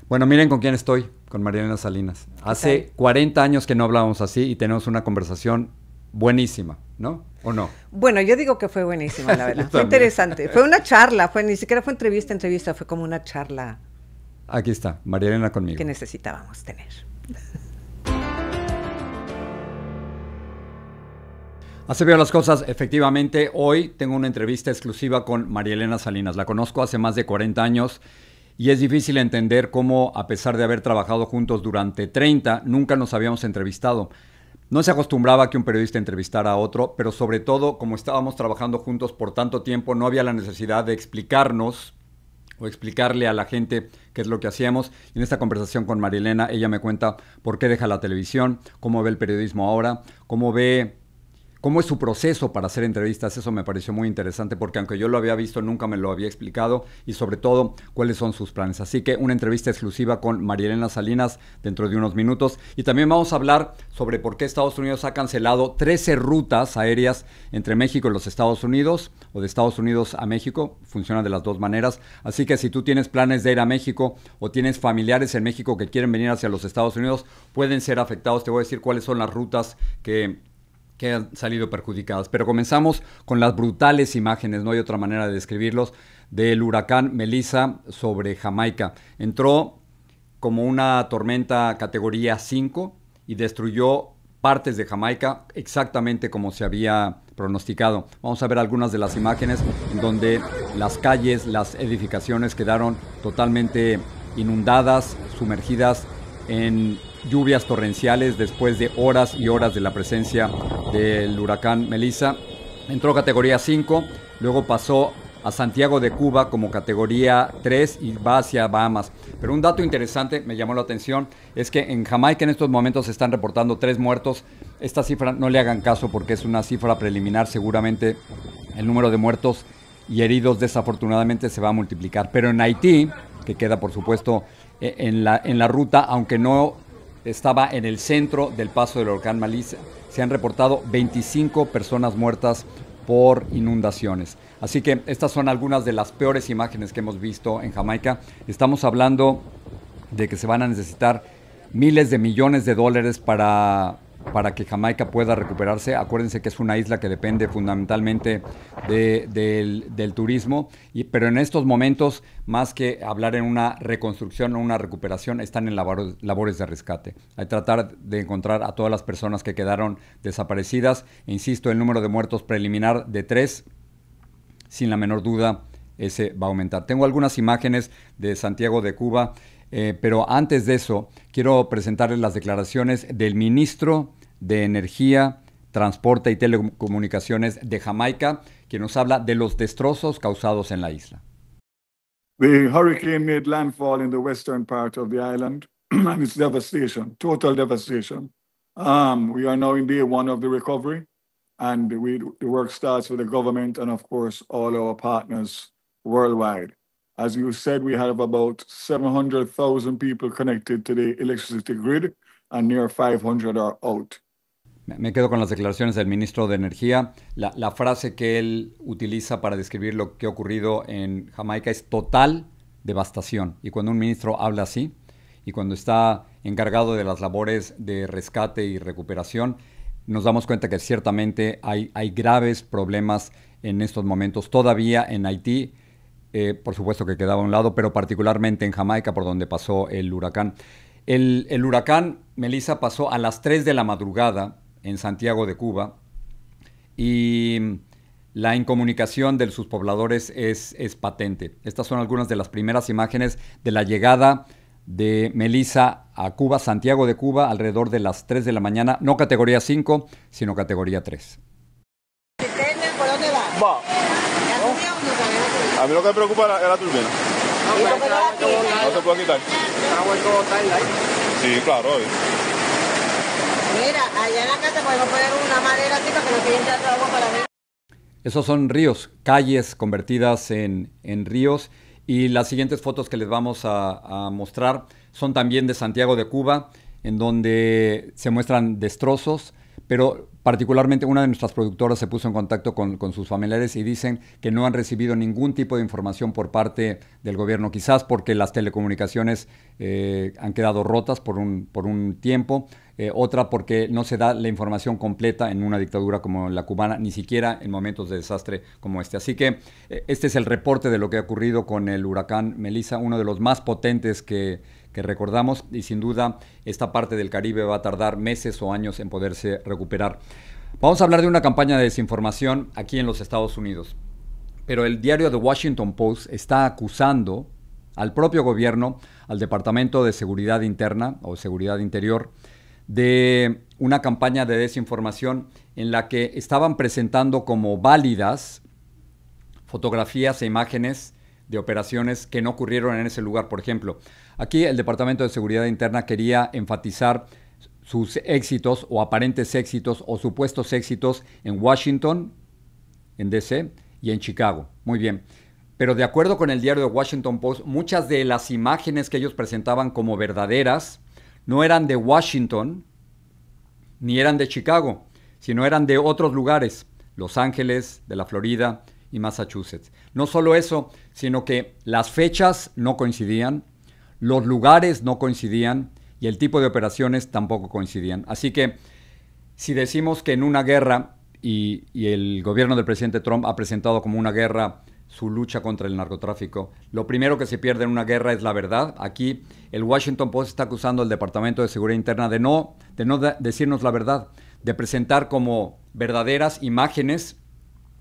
Bueno, miren con quién estoy, con Marielena Salinas. Hace 40 años que no hablábamos así y tenemos una conversación buenísima, ¿no? ¿O no? Bueno, yo digo que fue buenísima, la verdad. Fue también. interesante. Fue una charla, ni siquiera fue entrevista, fue como una charla Aquí está, Marielena conmigo. que necesitábamos tener. Así veo las cosas. Efectivamente, hoy tengo una entrevista exclusiva con Marielena Salinas. La conozco hace más de 40 años y es difícil entender cómo, a pesar de haber trabajado juntos durante 30, nunca nos habíamos entrevistado. No se acostumbraba que un periodista entrevistara a otro, pero sobre todo, como estábamos trabajando juntos por tanto tiempo, no había la necesidad de explicarnos o explicarle a la gente qué es lo que hacíamos. Y en esta conversación con Marielena, ella me cuenta por qué deja la televisión, cómo ve el periodismo ahora, cómo es su proceso para hacer entrevistas. Eso me pareció muy interesante porque aunque yo lo había visto, nunca me lo había explicado, y sobre todo cuáles son sus planes. Así que una entrevista exclusiva con Marielena Salinas dentro de unos minutos. Y también vamos a hablar sobre por qué Estados Unidos ha cancelado 13 rutas aéreas entre México y los Estados Unidos, o de Estados Unidos a México. Funciona de las dos maneras. Así que si tú tienes planes de ir a México o tienes familiares en México que quieren venir hacia los Estados Unidos, pueden ser afectados. Te voy a decir cuáles son las rutas que han salido perjudicadas. Pero comenzamos con las brutales imágenes, no hay otra manera de describirlos, del huracán Melissa sobre Jamaica. Entró como una tormenta categoría 5 y destruyó partes de Jamaica exactamente como se había pronosticado. Vamos a ver algunas de las imágenes en donde las calles, las edificaciones quedaron totalmente inundadas, sumergidas en lluvias torrenciales después de horas y horas de la presencia del huracán Melissa. Entró categoría 5, luego pasó a Santiago de Cuba como categoría 3 y va hacia Bahamas. Pero un dato interesante me llamó la atención, es que en Jamaica en estos momentos se están reportando 3 muertos. Esta cifra no le hagan caso porque es una cifra preliminar. Seguramente el número de muertos y heridos desafortunadamente se va a multiplicar. Pero en Haití, que queda por supuesto en la ruta, aunque no estaba en el centro del paso del huracán Melissa, se han reportado 25 personas muertas por inundaciones. Así que estas son algunas de las peores imágenes que hemos visto en Jamaica. Estamos hablando de que se van a necesitar miles de millones de dólares para que Jamaica pueda recuperarse. Acuérdense que es una isla que depende fundamentalmente del turismo, pero en estos momentos, más que hablar en una reconstrucción o una recuperación, están en labores de rescate. Hay que tratar de encontrar a todas las personas que quedaron desaparecidas. E insisto, el número de muertos preliminar de 3, sin la menor duda, ese va a aumentar. Tengo algunas imágenes de Santiago de Cuba, pero antes de eso, quiero presentarles las declaraciones del ministro de Energía, Transporte y Telecomunicaciones de Jamaica, quien nos habla de los destrozos causados en la isla. The hurricane made landfall in the western part of the island, and it's devastation, total devastation. We are now in day 1 of the recovery, and the work starts with the government and, of course, all our partners worldwide. As you said, we have about 700,000 people connected to the electricity grid, and near 500 are out. Me quedo con las declaraciones del ministro de Energía. La frase que él utiliza para describir lo que ha ocurrido en Jamaica es total devastación. Y cuando un ministro habla así, y cuando está encargado de las labores de rescate y recuperación, nos damos cuenta que ciertamente hay graves problemas en estos momentos. Todavía en Haití, por supuesto que quedaba a un lado, pero particularmente en Jamaica, por donde pasó el huracán. El huracán Melissa pasó a las 3 de la madrugada en Santiago de Cuba, y la incomunicación de sus pobladores es patente. Estas son algunas de las primeras imágenes de la llegada de Melissa a Cuba, Santiago de Cuba, alrededor de las 3 de la mañana, no categoría 5, sino categoría 3. ¿Por dónde va? Va. A mí lo que me preocupa es la turbina. No se puede quitar. Sí, claro. Mira, allá en la casa podemos poner una madera así para que no quede entrando agua para ver. Esos son ríos, calles convertidas en ríos. Y las siguientes fotos que les vamos a mostrar son también de Santiago de Cuba, en donde se muestran destrozos. Pero particularmente una de nuestras productoras se puso en contacto con sus familiares y dicen que no han recibido ningún tipo de información por parte del gobierno, quizás porque las telecomunicaciones han quedado rotas por un tiempo, otra porque no se da la información completa en una dictadura como la cubana, ni siquiera en momentos de desastre como este. Así que este es el reporte de lo que ha ocurrido con el huracán Melissa, uno de los más potentes que recordamos, y sin duda esta parte del Caribe va a tardar meses o años en poderse recuperar. Vamos a hablar de una campaña de desinformación aquí en los Estados Unidos, pero el diario The Washington Post está acusando al propio gobierno, al Departamento de Seguridad Interna o Seguridad Interior, de una campaña de desinformación en la que estaban presentando como válidas fotografías e imágenes de operaciones que no ocurrieron en ese lugar. Por ejemplo, aquí el Departamento de Seguridad Interna quería enfatizar sus éxitos o aparentes éxitos o supuestos éxitos en Washington, en D.C. y en Chicago. Muy bien. Pero de acuerdo con el diario de Washington Post, muchas de las imágenes que ellos presentaban como verdaderas no eran de Washington ni eran de Chicago, sino eran de otros lugares, Los Ángeles, de la Florida y Massachusetts. No solo eso, sino que las fechas no coincidían, los lugares no coincidían y el tipo de operaciones tampoco coincidían. Así que si decimos que en una guerra, y el gobierno del presidente Trump ha presentado como una guerra su lucha contra el narcotráfico, lo primero que se pierde en una guerra es la verdad. Aquí el Washington Post está acusando al Departamento de Seguridad Interna de no decirnos la verdad, de presentar como verdaderas imágenes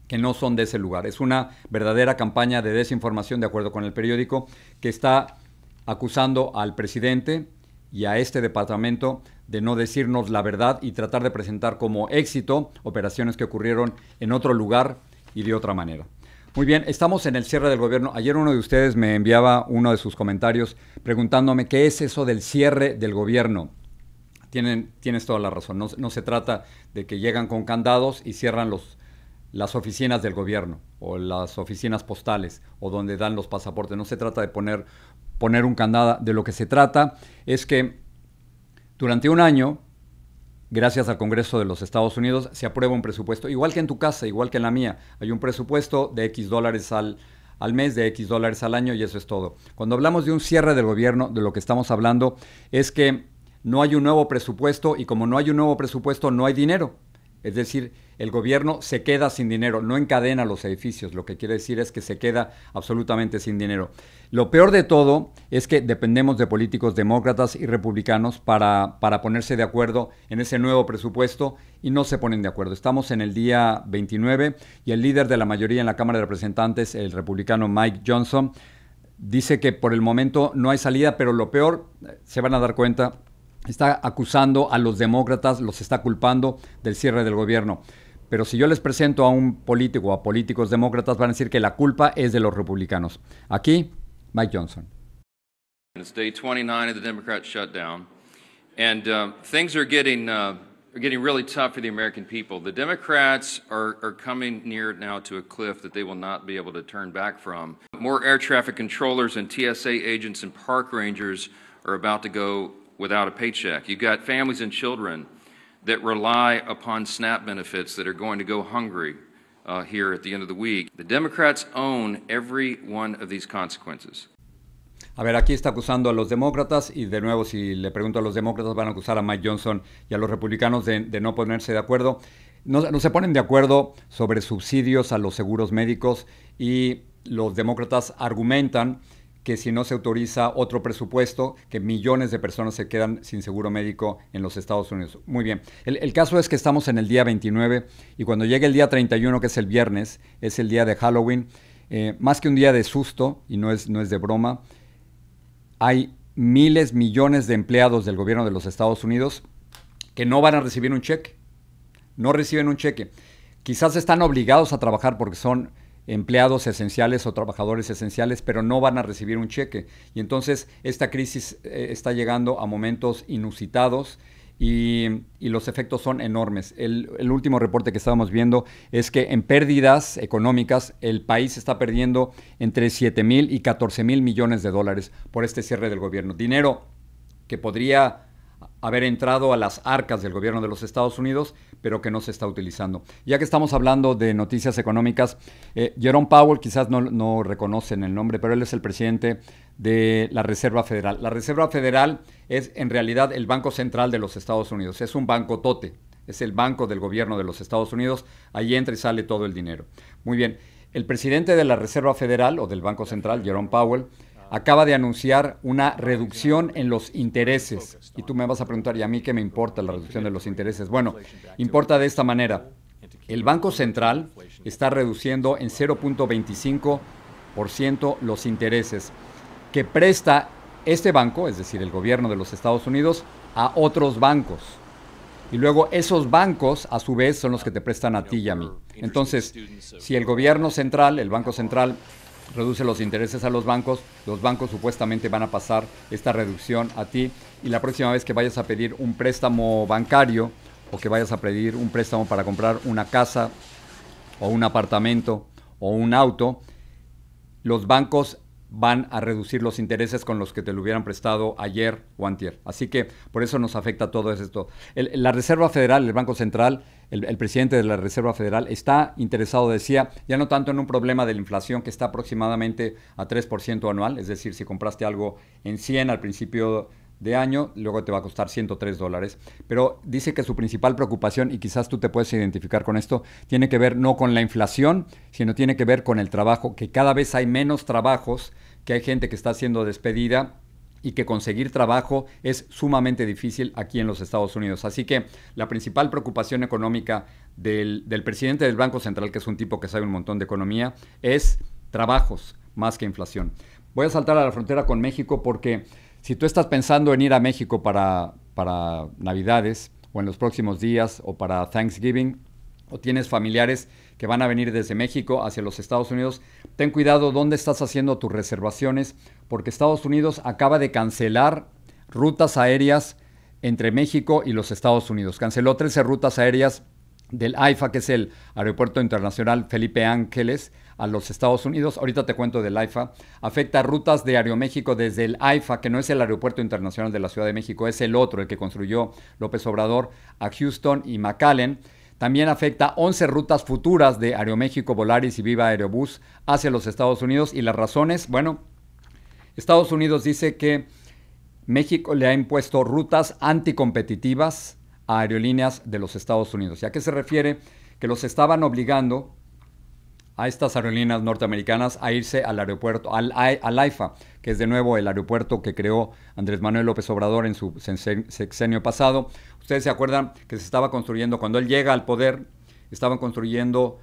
que no son de ese lugar. Es una verdadera campaña de desinformación, de acuerdo con el periódico, que está acusando al presidente y a este departamento de no decirnos la verdad y tratar de presentar como éxito operaciones que ocurrieron en otro lugar y de otra manera. Muy bien, estamos en el cierre del gobierno. Ayer uno de ustedes me enviaba uno de sus comentarios preguntándome qué es eso del cierre del gobierno. Tienes toda la razón. No se trata de que llegan con candados y cierran las oficinas del gobierno o las oficinas postales o donde dan los pasaportes. No se trata de poner un candado. De lo que se trata es que durante un año, gracias al Congreso de los Estados Unidos, se aprueba un presupuesto, igual que en tu casa, igual que en la mía. Hay un presupuesto de X dólares al mes, de X dólares al año, y eso es todo. Cuando hablamos de un cierre del gobierno, de lo que estamos hablando es que no hay un nuevo presupuesto, y como no hay un nuevo presupuesto, no hay dinero. Es decir, el gobierno se queda sin dinero, no encadena los edificios. Lo que quiere decir es que se queda absolutamente sin dinero. Lo peor de todo es que dependemos de políticos demócratas y republicanos para ponerse de acuerdo en ese nuevo presupuesto, y no se ponen de acuerdo. Estamos en el día 29 y el líder de la mayoría en la Cámara de Representantes, el republicano Mike Johnson, dice que por el momento no hay salida, pero lo peor, se van a dar cuenta, está acusando a los demócratas, los está culpando del cierre del gobierno. Pero si yo les presento a un político o a políticos demócratas, van a decir que la culpa es de los republicanos. Aquí, Mike Johnson. It's day 29 of the Democrat shutdown, and things are getting really tough for the American people. The Democrats are coming near now to a cliff that they will not be able to turn back from. More air traffic controllers and TSA agents and park rangers are about to go without a paycheck. You've got families and children that rely upon SNAP benefits that are going to go hungry here at the end of the week. The Democrats own every one of these consequences. A ver, aquí está acusando a los demócratas, y de nuevo, si le pregunto a los demócratas, van a acusar a Mike Johnson y a los republicanos de no ponerse de acuerdo. No se ponen de acuerdo sobre subsidios a los seguros médicos, y los demócratas argumentan que si no se autoriza otro presupuesto, que millones de personas se quedan sin seguro médico en los Estados Unidos. Muy bien. El caso es que estamos en el día 29, y cuando llegue el día 31, que es el viernes, es el día de Halloween, más que un día de susto, y no es de broma, hay miles, millones de empleados del gobierno de los Estados Unidos que no van a recibir un cheque. No reciben un cheque. Quizás están obligados a trabajar porque son empleados esenciales o trabajadores esenciales, pero no van a recibir un cheque. Y entonces esta crisis está llegando a momentos inusitados, y los efectos son enormes. El último reporte que estábamos viendo es que en pérdidas económicas el país está perdiendo entre 7,000 y 14,000 millones de dólares por este cierre del gobierno. Dinero que podría haber entrado a las arcas del gobierno de los Estados Unidos, pero que no se está utilizando. Ya que estamos hablando de noticias económicas, Jerome Powell, quizás no reconocen el nombre, pero él es el presidente de la Reserva Federal. La Reserva Federal es en realidad el Banco Central de los Estados Unidos, es un banco tote, es el banco del gobierno de los Estados Unidos, ahí entra y sale todo el dinero. Muy bien, el presidente de la Reserva Federal o del Banco Central, Jerome Powell, acaba de anunciar una reducción en los intereses. Y tú me vas a preguntar, ¿y a mí qué me importa la reducción de los intereses? Bueno, importa de esta manera. El Banco Central está reduciendo en 0.25% los intereses que presta este banco, es decir, el gobierno de los Estados Unidos, a otros bancos. Y luego esos bancos, a su vez, son los que te prestan a ti y a mí. Entonces, si el gobierno central, el Banco Central, reduce los intereses a los bancos supuestamente van a pasar esta reducción a ti, y la próxima vez que vayas a pedir un préstamo bancario o que vayas a pedir un préstamo para comprar una casa o un apartamento o un auto, los bancos van a reducir los intereses con los que te lo hubieran prestado ayer o antier. Así que por eso nos afecta todo esto. La Reserva Federal, el Banco Central, el presidente de la Reserva Federal está interesado, decía, ya no tanto en un problema de la inflación que está aproximadamente a 3% anual, es decir, si compraste algo en 100 al principio de año, luego te va a costar $103. Pero dice que su principal preocupación, y quizás tú te puedes identificar con esto, tiene que ver no con la inflación, sino tiene que ver con el trabajo, que cada vez hay menos trabajos, que hay gente que está siendo despedida y que conseguir trabajo es sumamente difícil aquí en los Estados Unidos. Así que la principal preocupación económica del presidente del Banco Central, que es un tipo que sabe un montón de economía, es trabajos más que inflación. Voy a saltar a la frontera con México porque si tú estás pensando en ir a México para Navidades o en los próximos días o para Thanksgiving, o tienes familiares que van a venir desde México hacia los Estados Unidos, ten cuidado dónde estás haciendo tus reservaciones, porque Estados Unidos acaba de cancelar rutas aéreas entre México y los Estados Unidos. Canceló 13 rutas aéreas del AIFA, que es el Aeropuerto Internacional Felipe Ángeles, a los Estados Unidos. Ahorita te cuento del AIFA. Afecta rutas de Aeroméxico desde el AIFA, que no es el Aeropuerto Internacional de la Ciudad de México, es el otro, el que construyó López Obrador, a Houston y McAllen. También afecta 11 rutas futuras de Aeroméxico, Volaris y Viva Aerobús hacia los Estados Unidos. Y las razones, bueno, Estados Unidos dice que México le ha impuesto rutas anticompetitivas a aerolíneas de los Estados Unidos. ¿Y a qué se refiere? Que los estaban obligando a estas aerolíneas norteamericanas a irse al aeropuerto, al AIFA, que es de nuevo el aeropuerto que creó Andrés Manuel López Obrador en su sexenio pasado. Ustedes se acuerdan que se estaba construyendo, cuando él llega al poder, estaban construyendo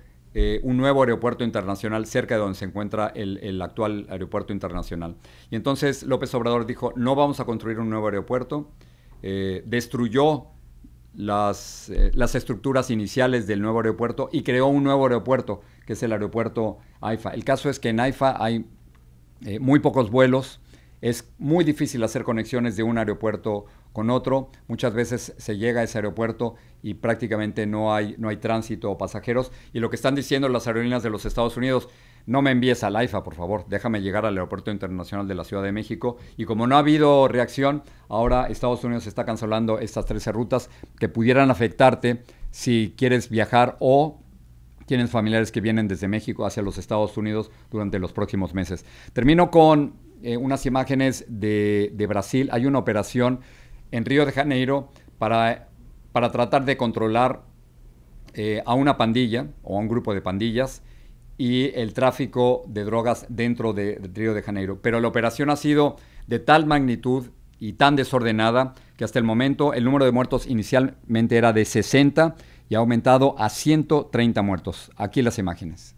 un nuevo aeropuerto internacional cerca de donde se encuentra el actual aeropuerto internacional. Y entonces López Obrador dijo, no vamos a construir un nuevo aeropuerto, destruyó las estructuras iniciales del nuevo aeropuerto y creó un nuevo aeropuerto, que es el aeropuerto AIFA. El caso es que en AIFA hay muy pocos vuelos, es muy difícil hacer conexiones de un aeropuerto con otro, muchas veces se llega a ese aeropuerto y prácticamente no hay tránsito o pasajeros, y lo que están diciendo las aerolíneas de los Estados Unidos, no me envíes al AIFA, por favor, déjame llegar al Aeropuerto Internacional de la Ciudad de México. Y como no ha habido reacción, ahora Estados Unidos está cancelando estas 13 rutas que pudieran afectarte si quieres viajar o tienes familiares que vienen desde México hacia los Estados Unidos durante los próximos meses. Termino con unas imágenes de Brasil. Hay una operación en Río de Janeiro para tratar de controlar a una pandilla o a un grupo de pandillas y el tráfico de drogas dentro de Río de Janeiro. Pero la operación ha sido de tal magnitud y tan desordenada que hasta el momento el número de muertos inicialmente era de 60 y ha aumentado a 130 muertos. Aquí las imágenes.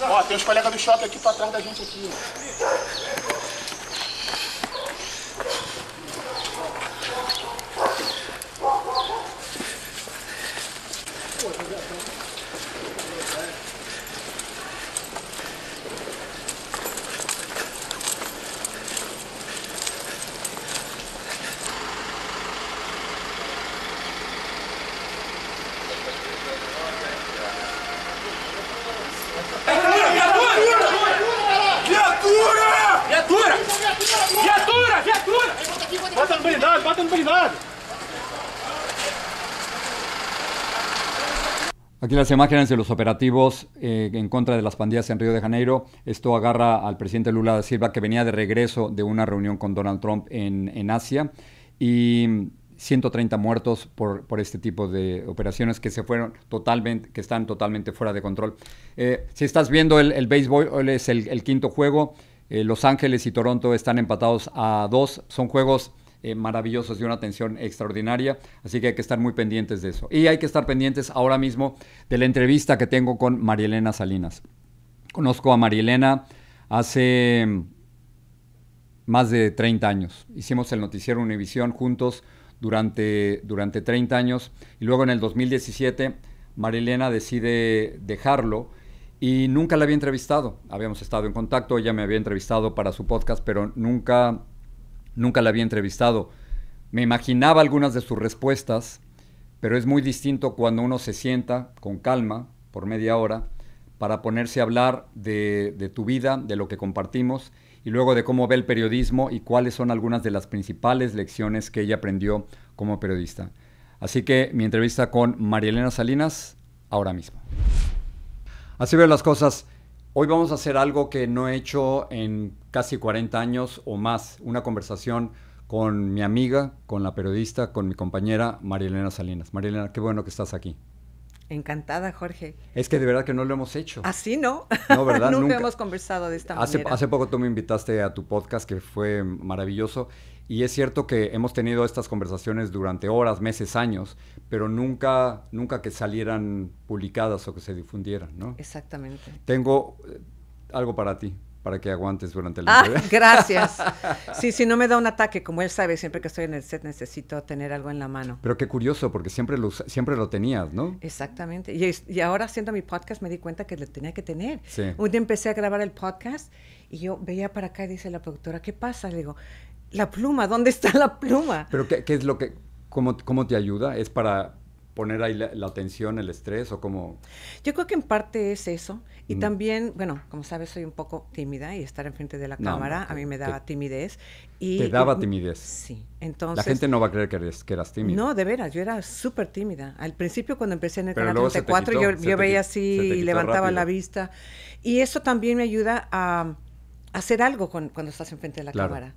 Ó, tem os colegas do shopping aqui pra trás da gente aqui. Viatura! estupidez! Aquí las imágenes de los operativos en contra de las pandillas en Río de Janeiro. Esto agarra al presidente Lula da Silva, que venía de regreso de una reunión con Donald Trump en Asia, y 130 muertos por este tipo de operaciones que que están totalmente fuera de control. Si estás viendo el béisbol, hoy es el quinto juego. Los Ángeles y Toronto están empatados a 2. Son juegos maravillosos, de una atención extraordinaria, así que hay que estar muy pendientes de eso. Y hay que estar pendientes ahora mismo de la entrevista que tengo con Marielena Salinas. Conozco a Marielena hace más de 30 años. Hicimos el noticiero Univisión juntos durante 30 años, y luego en el 2017 Marielena decide dejarlo, y nunca la había entrevistado. Habíamos estado en contacto, ella me había entrevistado para su podcast, pero nunca la había entrevistado. Me imaginaba algunas de sus respuestas, pero es muy distinto cuando uno se sienta con calma por media hora para ponerse a hablar de tu vida, de lo que compartimos, y luego de cómo ve el periodismo y cuáles son algunas de las principales lecciones que ella aprendió como periodista. Así que mi entrevista con Marielena Salinas, ahora mismo. Así veo las cosas. Hoy vamos a hacer algo que no he hecho en casi 40 años o más, una conversación con mi amiga, con la periodista, con mi compañera Marielena Salinas. Marielena, qué bueno que estás aquí. Encantada, Jorge. Es que de verdad que no lo hemos hecho. Así no. No, ¿verdad? Nunca hemos conversado de esta manera. Hace poco tú me invitaste a tu podcast, que fue maravilloso, y es cierto que hemos tenido estas conversaciones durante horas, meses, años, pero nunca que salieran publicadas o que se difundieran, ¿no? Exactamente. Tengo algo para ti, para que aguantes durante la entrevista. Gracias. Sí, no me da un ataque, como él sabe, siempre que estoy en el set necesito tener algo en la mano. Pero qué curioso, porque siempre lo tenías, ¿no? Exactamente. Y ahora haciendo mi podcast me di cuenta que lo tenía que tener. Sí. Un día empecé a grabar el podcast y yo veía para acá y dice la productora, ¿qué pasa? Le digo, la pluma, ¿dónde está la pluma? Pero ¿qué es lo que, cómo te ayuda? ¿Es para poner ahí la tensión, el estrés, o cómo? Yo creo que en parte es eso. Y también, bueno, como sabes, soy un poco tímida y estar enfrente de la cámara a mí me daba timidez. ¿Te daba timidez? Sí. Entonces, la gente no va a creer que eras tímida. No, de veras, yo era súper tímida. Al principio, cuando empecé en el Pero canal 34, yo veía así y levantaba rápido la vista. Y eso también me ayuda a hacer algo cuando estás enfrente de la cámara.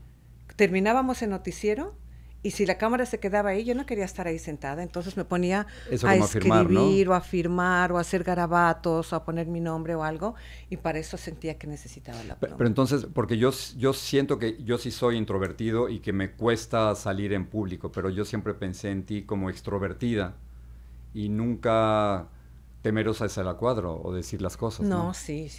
Terminábamos el noticiero y si la cámara se quedaba ahí, yo no quería estar ahí sentada, entonces me ponía a escribir, ¿no? O a firmar, o a hacer garabatos, o a poner mi nombre o algo, y para eso sentía que necesitaba la pluma. Pero entonces, porque yo siento que yo sí soy introvertido y que me cuesta salir en público, pero yo siempre pensé en ti como extrovertida y nunca temerosa de salir a cuadro o decir las cosas. No, sí.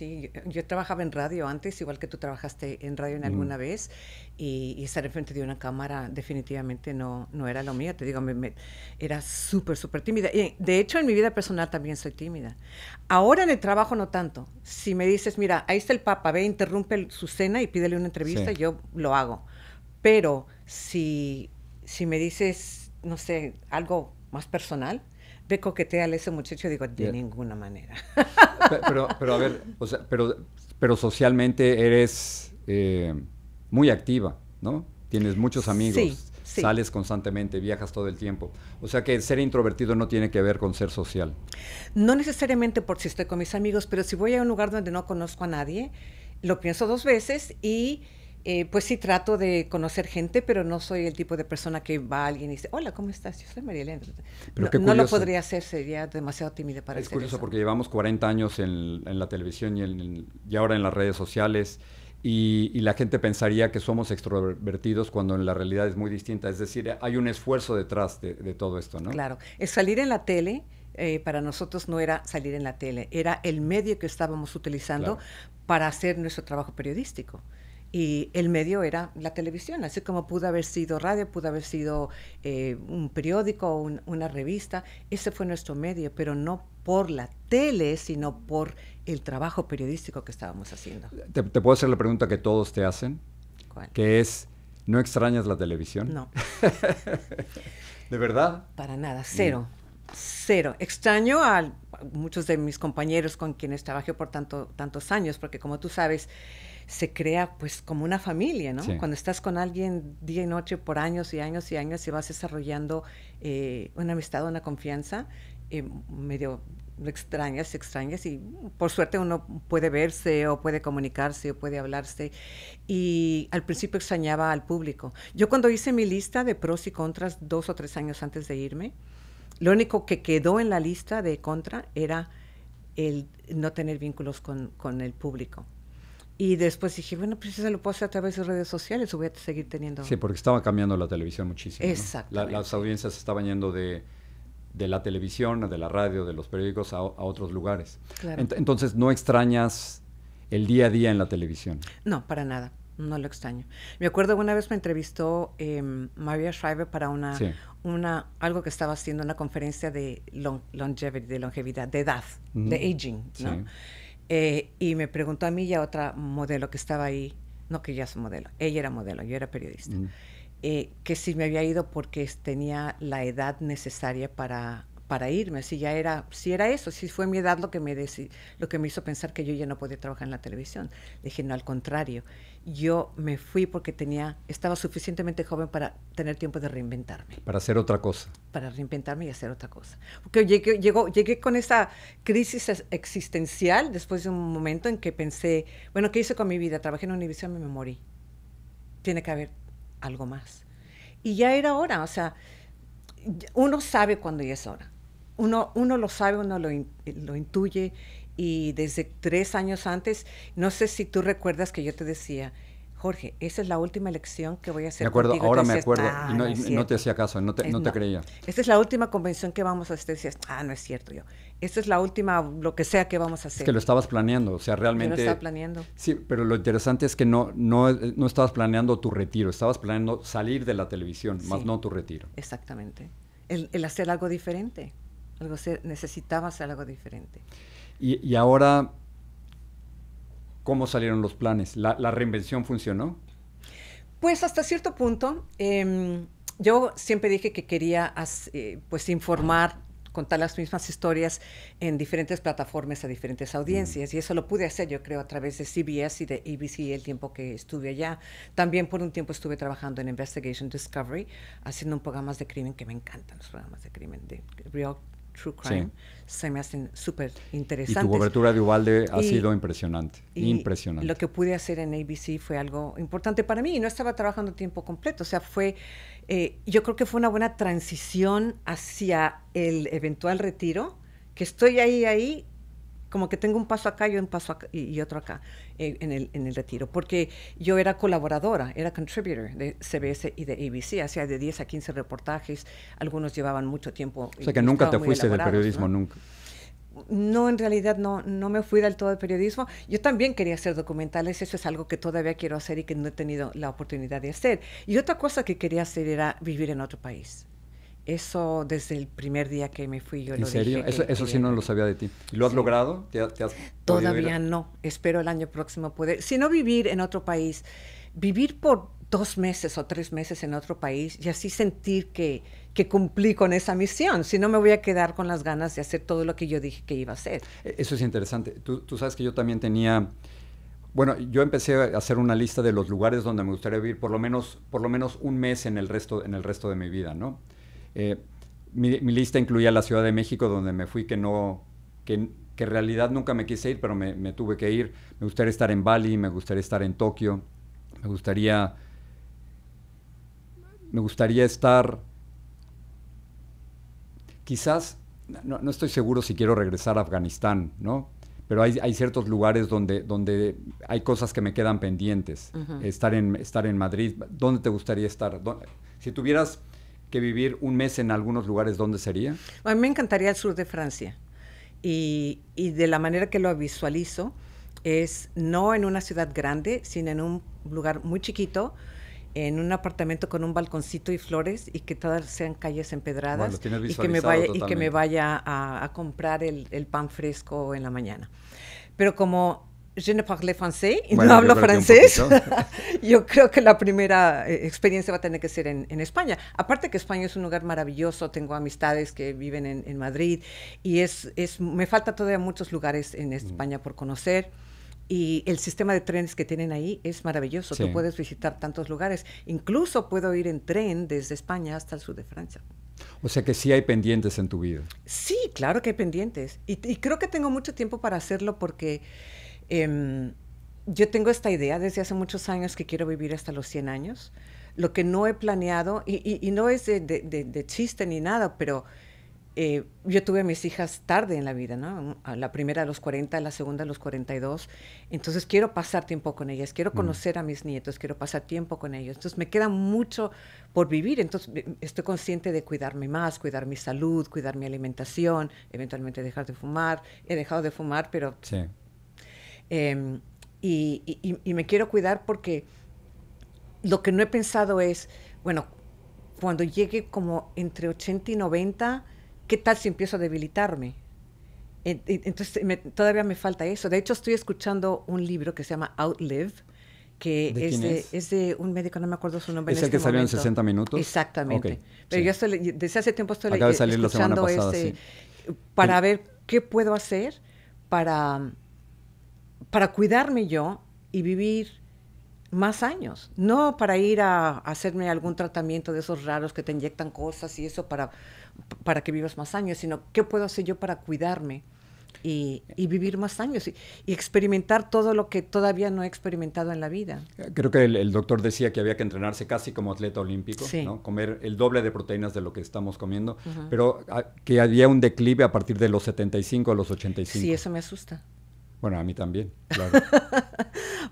Yo trabajaba en radio antes, igual que tú trabajaste en radio en alguna vez, y estar enfrente de una cámara definitivamente no era lo mío. Te digo, era súper tímida. Y de hecho, en mi vida personal también soy tímida. Ahora en el trabajo no tanto. Si me dices, mira, ahí está el Papa, ve, interrumpe su cena y pídele una entrevista, yo lo hago. Pero si me dices, no sé, algo más personal, ve, coqueteale a ese muchacho, digo, de ninguna manera. Pero a ver, o sea, pero socialmente eres muy activa, ¿no? Tienes muchos amigos, sí. Sales constantemente, viajas todo el tiempo. O sea que ser introvertido no tiene que ver con ser social. No necesariamente por si estoy con mis amigos, pero si voy a un lugar donde no conozco a nadie, lo pienso 2 veces y pues sí trato de conocer gente, pero no soy el tipo de persona que va a alguien y dice, hola, ¿cómo estás? Yo soy Marielena. No lo podría hacer, sería demasiado tímida para hacer eso. Es curioso porque llevamos 40 años en la televisión y ahora en las redes sociales, y la gente pensaría que somos extrovertidos cuando en la realidad es muy distinta. Es decir, hay un esfuerzo detrás de todo esto, ¿no? Claro, es salir en la tele. Para nosotros no era salir en la tele, era el medio que estábamos utilizando para hacer nuestro trabajo periodístico. Y el medio era la televisión, así como pudo haber sido radio, pudo haber sido un periódico, una revista. Ese fue nuestro medio, pero no por la tele, sino por el trabajo periodístico que estábamos haciendo. ¿Te puedo hacer la pregunta que todos te hacen? ¿Cuál? Que es, ¿no extrañas la televisión? No. ¿De verdad? Para nada, cero. Extraño a muchos de mis compañeros con quienes trabajé por tantos años, porque como tú sabes, se crea pues como una familia, ¿no? Sí. Cuando estás con alguien día y noche por años y años y años y vas desarrollando una amistad, una confianza, medio extrañas y por suerte uno puede verse o puede comunicarse o puede hablarse, y al principio extrañaba al público. Yo cuando hice mi lista de pros y contras 2 o 3 años antes de irme, lo único que quedó en la lista de contra era el no tener vínculos con el público. Y después dije, bueno, pues eso lo puedo hacer a través de redes sociales, o voy a seguir teniendo... Sí, porque estaba cambiando la televisión muchísimo, ¿no? Exactamente. Las audiencias estaban yendo de la televisión, de la radio, de los periódicos a otros lugares. Claro. Entonces, ¿no extrañas el día a día en la televisión? No, para nada. No lo extraño. Me acuerdo una vez me entrevistó Maria Shriver para Sí. algo que estaba haciendo, una conferencia de longevity, de longevidad, de edad, de aging, ¿no? Sí. Y me preguntó a mí y a otra modelo que estaba ahí, no que ella es modelo, ella era modelo, yo era periodista, que si me había ido porque tenía la edad necesaria para irme, si era eso, si fue mi edad lo que me hizo pensar que yo ya no podía trabajar en la televisión. Le dije, no, al contrario, yo me fui porque estaba suficientemente joven para tener tiempo de reinventarme. Para hacer otra cosa. Para reinventarme y hacer otra cosa. Porque llegué con esa crisis existencial después de un momento en que pensé, bueno, ¿qué hice con mi vida? Trabajé en Univision y me morí. Tiene que haber algo más. Y ya era hora, o sea, uno sabe cuándo ya es hora. Uno lo sabe, uno lo intuye, y desde 3 años antes, no sé si tú recuerdas que yo te decía, Jorge, esa es la última elección que voy a hacer. Me acuerdo, contigo. ahora Decías, me acuerdo, y no te es hacía caso, no te creía. esta es la última convención que vamos a hacer. Decías, no es cierto. Esta es la última, lo que sea que vamos a hacer. Es que lo estabas planeando, o sea, realmente... Yo lo estaba planeando. Sí, pero lo interesante es que no estabas planeando tu retiro, estabas planeando salir de la televisión, más no tu retiro. Exactamente. El hacer algo diferente. Necesitaba hacer algo diferente. Y ahora, ¿cómo salieron los planes? ¿La reinvención funcionó? Pues hasta cierto punto. Yo siempre dije que quería pues informar, contar las mismas historias en diferentes plataformas a diferentes audiencias, y eso lo pude hacer, yo creo, a través de CBS y de ABC el tiempo que estuve allá. También por un tiempo estuve trabajando en Investigation Discovery, haciendo un programas de crimen, que me encantan los programas de crimen, de real true crime. Sí. Se me hacen súper interesantes. Y tu cobertura de Uvalde ha sido impresionante, impresionante. Lo que pude hacer en ABC fue algo importante para mí, y no estaba trabajando tiempo completo, o sea, yo creo que fue una buena transición hacia el eventual retiro, que estoy ahí, como que tengo un paso acá y un paso acá, y otro acá, en el retiro, porque yo era colaboradora, era contributor de CBS y de ABC, hacía de 10 a 15 reportajes, algunos llevaban mucho tiempo. O sea que nunca te fuiste del periodismo, ¿no? Nunca. No, en realidad no me fui del todo del periodismo. Yo también quería hacer documentales, eso es algo que todavía quiero hacer y que no he tenido la oportunidad de hacer. Y otra cosa que quería hacer era vivir en otro país. Eso desde el primer día que me fui yo lo dije. ¿En serio? Eso sí no lo sabía de ti. ¿Y lo has logrado? ¿Te has Todavía no. Espero el año próximo poder. Si no vivir en otro país, vivir por 2 meses o 3 meses en otro país y así sentir que cumplí con esa misión. Si no, me voy a quedar con las ganas de hacer todo lo que yo dije que iba a hacer. Eso es interesante. Tú sabes que yo también tenía... Bueno, yo empecé a hacer una lista de los lugares donde me gustaría vivir por lo menos un mes en el resto de mi vida, ¿no? Mi lista incluía la Ciudad de México, donde me fui, que en realidad nunca me quise ir, pero me tuve que ir. Me gustaría estar en Bali, me gustaría estar en Tokio, me gustaría estar... Quizás, no estoy seguro si quiero regresar a Afganistán, ¿no? Pero hay ciertos lugares donde hay cosas que me quedan pendientes. Estar en Madrid. ¿Dónde te gustaría estar? Si tuvieras que vivir un mes en algunos lugares, ¿dónde sería? A mí me encantaría el sur de Francia. Y de la manera que lo visualizo es no en una ciudad grande, sino en un lugar muy chiquito, en un apartamento con un balconcito y flores, y que todas sean calles empedradas, bueno, y que me vaya a comprar el pan fresco en la mañana. Pero como je ne parle français y no hablo francés, yo creo que la primera experiencia va a tener que ser en España. Aparte que España es un lugar maravilloso, tengo amistades que viven en Madrid, y me falta todavía muchos lugares en España por conocer. Y el sistema de trenes que tienen ahí es maravilloso. Sí. Tú puedes visitar tantos lugares. Incluso puedo ir en tren desde España hasta el sur de Francia. O sea que sí hay pendientes en tu vida. Sí, claro que hay pendientes. Y creo que tengo mucho tiempo para hacerlo porque yo tengo esta idea desde hace muchos años que quiero vivir hasta los 100 años. Lo que no he planeado, y no es de chiste ni nada, pero yo tuve a mis hijas tarde en la vida, ¿no? La primera a los 40, la segunda a los 42. Entonces quiero pasar tiempo con ellas, quiero conocer a mis nietos, quiero pasar tiempo con ellos. Entonces me queda mucho por vivir. Entonces estoy consciente de cuidarme más, cuidar mi salud, cuidar mi alimentación, eventualmente dejar de fumar. He dejado de fumar, pero... Sí. Y me quiero cuidar porque lo que no he pensado es, bueno, cuando llegue como entre 80 y 90... ¿qué tal si empiezo a debilitarme? Entonces, todavía me falta eso. De hecho, estoy escuchando un libro que se llama Outlive, que ¿De quién es? es de un médico, no me acuerdo su nombre. ¿Es en el este que salió en momento. 60 minutos? Exactamente. Ok, Pero sí. yo desde hace tiempo estoy Acaba de salir la semana escuchando pasada, sí. para ver qué puedo hacer para cuidarme yo y vivir más años, no para ir a hacerme algún tratamiento de esos raros que te inyectan cosas y eso para que vivas más años, sino qué puedo hacer yo para cuidarme y vivir más años y experimentar todo lo que todavía no he experimentado en la vida. Creo que el doctor decía que había que entrenarse casi como atleta olímpico, Sí. ¿no? Comer el doble de proteínas de lo que estamos comiendo, pero que había un declive a partir de los 75 a los 85. Sí, eso me asusta. Bueno, a mí también, claro.